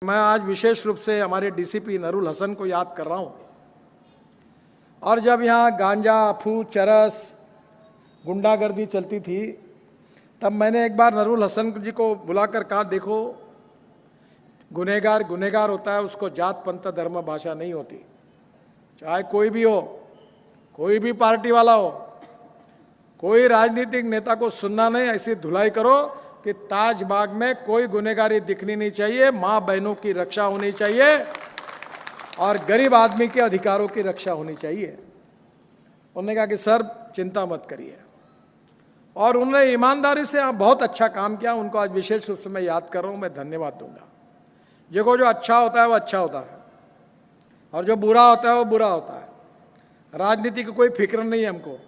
मैं आज विशेष रूप से हमारे डीसीपी नरुल हसन को याद कर रहा हूं। और जब यहाँ गांजा, अफू, चरस, गुंडागर्दी चलती थी, तब मैंने एक बार नरुल हसन जी को बुलाकर कहा, देखो गुनहगार गुनहगार होता है, उसको जात पंथ धर्म भाषा नहीं होती। चाहे कोई भी हो, कोई भी पार्टी वाला हो, कोई राजनीतिक नेता को सुनना नहीं, ऐसी धुलाई करो कि ताजबाग में कोई गुनहगारी दिखनी नहीं चाहिए, माँ बहनों की रक्षा होनी चाहिए और गरीब आदमी के अधिकारों की रक्षा होनी चाहिए। उन्होंने कहा कि सर चिंता मत करिए, और उन्होंने ईमानदारी से बहुत अच्छा काम किया। उनको आज विशेष रूप से मैं याद कर रहा हूँ, मैं धन्यवाद दूंगा। देखो जो अच्छा होता है वो अच्छा होता है, और जो बुरा होता है वो बुरा होता है। राजनीति की कोई फिक्र नहीं है हमको।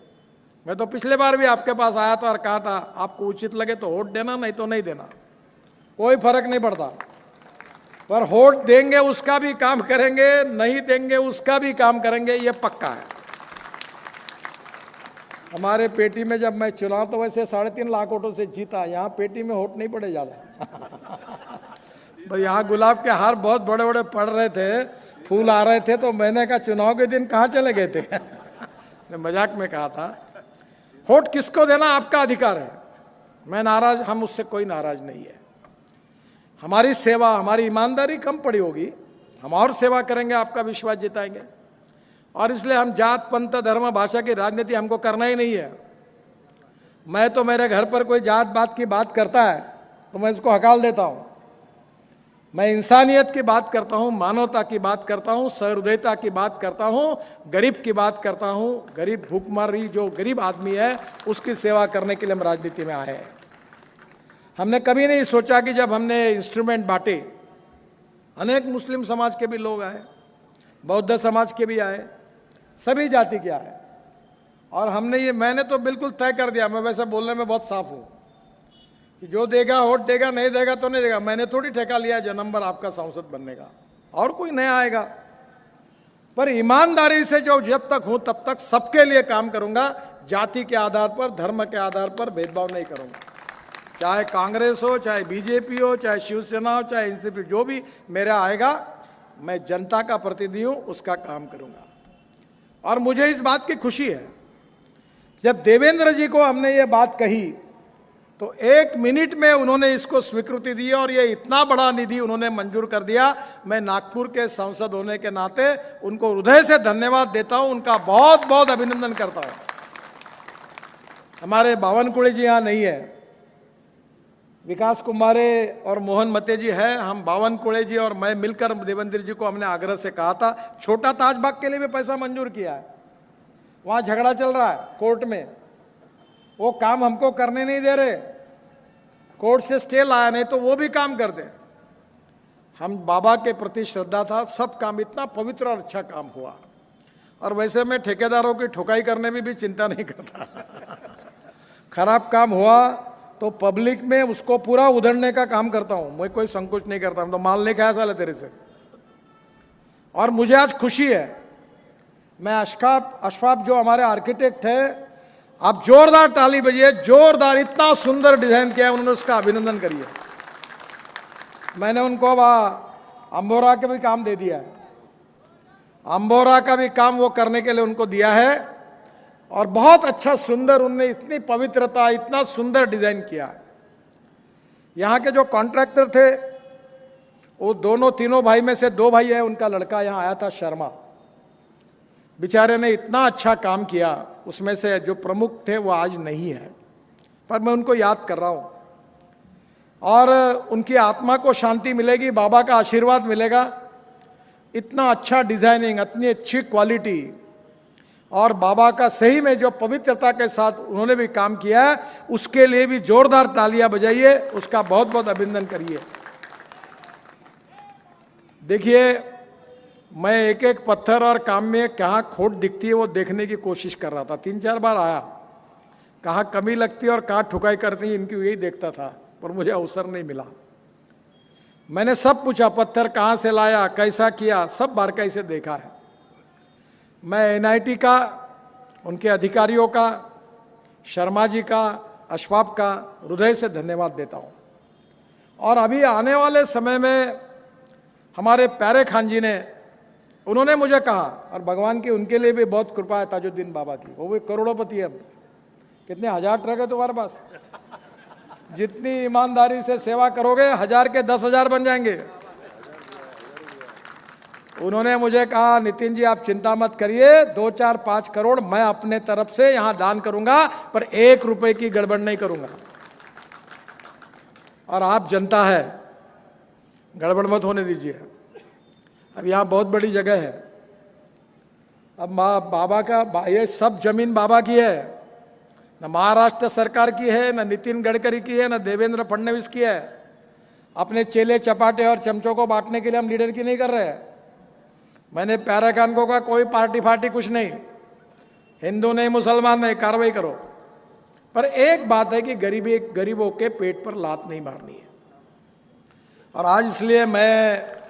मैं तो पिछले बार भी आपके पास आया था और कहा था आपको उचित लगे तो वोट देना, नहीं तो नहीं देना, कोई फर्क नहीं पड़ता। पर वोट देंगे उसका भी काम करेंगे, नहीं देंगे उसका भी काम करेंगे, ये पक्का है। हमारे पेटी में जब मैं चुनाव तो वैसे 3.5 लाख वोटों से जीता, यहाँ पेटी में वोट नहीं पड़े ज्यादा। भाई यहाँ गुलाब के हार बहुत बड़े बड़े पड़ रहे थे, फूल आ रहे थे, तो मैंने कहा चुनाव के दिन कहाँ चले गए थे। मजाक में कहा था। वोट किसको देना आपका अधिकार है, मैं नाराज, हम उससे कोई नाराज नहीं है। हमारी सेवा, हमारी ईमानदारी कम पड़ी होगी, हम और सेवा करेंगे, आपका विश्वास जिताएंगे। और इसलिए हम जात पंथ धर्म भाषा की राजनीति हमको करना ही नहीं है। मैं तो मेरे घर पर कोई जात बात की बात करता है तो मैं इसको हकाल देता हूँ। मैं इंसानियत की बात करता हूँ, मानवता की बात करता हूँ, सहृदयता की बात करता हूँ, गरीब की बात करता हूँ। गरीब भूखमरी जो गरीब आदमी है उसकी सेवा करने के लिए हम राजनीति में आए हैं। हमने कभी नहीं सोचा कि जब हमने इंस्ट्रूमेंट बांटे, अनेक मुस्लिम समाज के भी लोग आए, बौद्ध समाज के भी आए, सभी जाति के आए, और हमने ये, मैंने तो बिल्कुल तय कर दिया, मैं वैसे बोलने में बहुत साफ हूँ कि जो देगा वोट देगा, नहीं देगा तो नहीं देगा। मैंने थोड़ी ठेका लिया जन्म भर आपका सांसद बनने का, और कोई नया आएगा। पर ईमानदारी से जो जब तक हूं तब तक सबके लिए काम करूंगा, जाति के आधार पर, धर्म के आधार पर भेदभाव नहीं करूंगा। चाहे कांग्रेस हो, चाहे बीजेपी हो, चाहे शिवसेना हो, चाहे एनसीपी, जो भी मेरा आएगा, मैं जनता का प्रतिनिधि हूं, उसका काम करूंगा। और मुझे इस बात की खुशी है, जब देवेंद्र जी को हमने ये बात कही तो 1 मिनट में उन्होंने इसको स्वीकृति दी और ये इतना बड़ा निधि उन्होंने मंजूर कर दिया। मैं नागपुर के सांसद होने के नाते उनको हृदय से धन्यवाद देता हूं, उनका बहुत बहुत अभिनंदन करता हूं। हमारे बावनकुळे जी यहाँ नहीं है, विकास कुमारे और मोहन मते जी है। हम बावनकुळे जी और मैं मिलकर देवेंद्र जी को हमने आग्रह से कहा था, छोटा ताजबाग के लिए भी पैसा मंजूर किया है। वहां झगड़ा चल रहा है कोर्ट में, वो काम हमको करने नहीं दे रहे, कोर्ट से स्टे लाया, नहीं तो वो भी काम कर दे। हम बाबा के प्रति श्रद्धा था, सब काम इतना पवित्र और अच्छा काम हुआ। और वैसे मैं ठेकेदारों की ठुकाई करने में भी चिंता नहीं करता। खराब काम हुआ तो पब्लिक में उसको पूरा उधड़ने का काम करता हूं, मैं कोई संकोच नहीं करता। हम तो माल नहीं खाया साले तेरे से। और मुझे आज खुशी है, मैं अशफाक जो हमारे आर्किटेक्ट है, आप जोरदार ताली बजिए, जोरदार, इतना सुंदर डिजाइन किया है उन्होंने, उसका अभिनंदन करिए। मैंने उनको अंबोरा का भी काम दे दिया है, अंबोरा का भी काम वो करने के लिए उनको दिया है, और बहुत अच्छा सुंदर, उनने इतनी पवित्रता, इतना सुंदर डिजाइन किया है। यहाँ के जो कॉन्ट्रैक्टर थे वो दोनों तीनों भाई में से 2 भाई है, उनका लड़का यहाँ आया था शर्मा, बेचारे ने इतना अच्छा काम किया। उसमें से जो प्रमुख थे वो आज नहीं है, पर मैं उनको याद कर रहा हूं, और उनकी आत्मा को शांति मिलेगी, बाबा का आशीर्वाद मिलेगा। इतना अच्छा डिजाइनिंग, इतनी अच्छी क्वालिटी, और बाबा का सही में जो पवित्रता के साथ उन्होंने भी काम किया है, उसके लिए भी जोरदार तालियां बजाइए, उसका बहुत बहुत अभिनंदन करिए। देखिए, मैं एक एक पत्थर और काम में कहाँ खोट दिखती है वो देखने की कोशिश कर रहा था। 3-4 बार आया, कहाँ कमी लगती है और कहाँ ठुकाई करती है, इनकी यही देखता था, पर मुझे अवसर नहीं मिला। मैंने सब पूछा, पत्थर कहाँ से लाया, कैसा किया, सब बारीकाई से देखा है। मैं एनआईटी का, उनके अधिकारियों का, शर्मा जी का, अशफाक का हृदय से धन्यवाद देता हूँ। और अभी आने वाले समय में हमारे प्यारे खान जी ने, उन्होंने मुझे कहा, और भगवान की उनके लिए भी बहुत कृपा है ताजुद्दीन बाबा की, वो भी करोड़पति है। अब कितने 1000 ट्रक है तुम्हारे पास, जितनी ईमानदारी से सेवा करोगे 1000 के 10,000 बन जाएंगे। उन्होंने मुझे कहा, नितिन जी आप चिंता मत करिए, 2, 4, 5 करोड़ मैं अपने तरफ से यहां दान करूंगा, पर 1 रुपए की गड़बड़ नहीं करूंगा। और आप जनता है, गड़बड़ मत होने दीजिए। अब यहां बहुत बड़ी जगह है, अब बाबा का ये सब जमीन बाबा की है, न महाराष्ट्र सरकार की है, न नितिन गडकरी की है, न देवेंद्र फडणवीस की है। अपने चेले चपाटे और चमचों को बांटने के लिए हम लीडर की नहीं कर रहे हैं। मैंने प्यारे खान को कहा कोई पार्टी फार्टी कुछ नहीं, हिंदू नहीं मुसलमान नहीं, कार्रवाई करो, पर एक बात है कि गरीबों के पेट पर लात नहीं मारनी है। और आज इसलिए मैं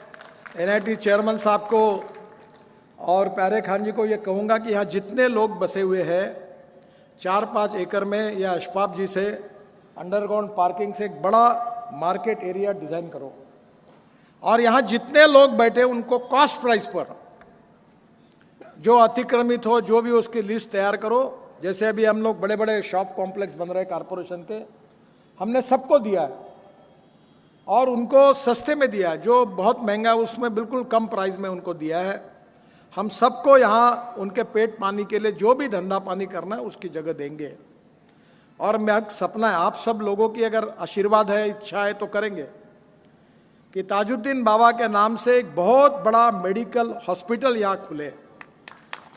NIT चेयरमैन साहब को और प्यारे खान जी को ये कहूँगा कि यहाँ जितने लोग बसे हुए हैं 4-5 एकड़ में, या अशफाक जी से अंडरग्राउंड पार्किंग से एक बड़ा मार्केट एरिया डिजाइन करो, और यहाँ जितने लोग बैठे उनको कॉस्ट प्राइस पर जो अतिक्रमित हो, जो भी उसकी लिस्ट तैयार करो। जैसे अभी हम लोग बड़े बड़े शॉप कॉम्प्लेक्स बन रहे हैं कारपोरेशन के, हमने सबको दिया है और उनको सस्ते में दिया है, जो बहुत महंगा उसमें बिल्कुल कम प्राइस में उनको दिया है। हम सबको यहाँ उनके पेट पानी के लिए जो भी धंधा पानी करना है उसकी जगह देंगे। और मैं सपना है आप सब लोगों की अगर आशीर्वाद है, इच्छा है तो करेंगे कि ताजुद्दीन बाबा के नाम से एक बहुत बड़ा मेडिकल हॉस्पिटल यहाँ खुले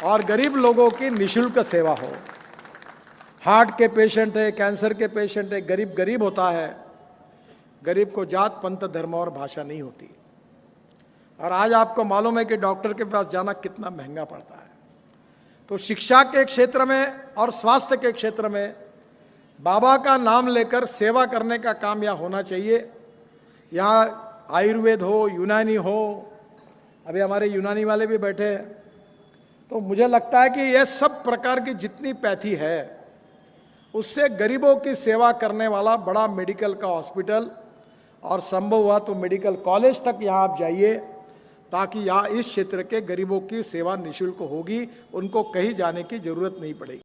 और गरीब लोगों की निःशुल्क सेवा हो। हार्ट के पेशेंट है, कैंसर के पेशेंट है, गरीब गरीब होता है। गरीब को जात पंथ धर्म और भाषा नहीं होती। और आज आपको मालूम है कि डॉक्टर के पास जाना कितना महंगा पड़ता है। तो शिक्षा के क्षेत्र में और स्वास्थ्य के क्षेत्र में बाबा का नाम लेकर सेवा करने का काम यहाँ होना चाहिए। यहाँ आयुर्वेद हो, यूनानी हो, अभी हमारे यूनानी वाले भी बैठे हैं। तो मुझे लगता है कि यह सब प्रकार की जितनी पैथी है उससे गरीबों की सेवा करने वाला बड़ा मेडिकल का हॉस्पिटल, और संभव हुआ तो मेडिकल कॉलेज तक यहाँ आप जाइए, ताकि यहाँ इस क्षेत्र के गरीबों की सेवा निःशुल्क होगी, उनको कहीं जाने की जरूरत नहीं पड़ेगी।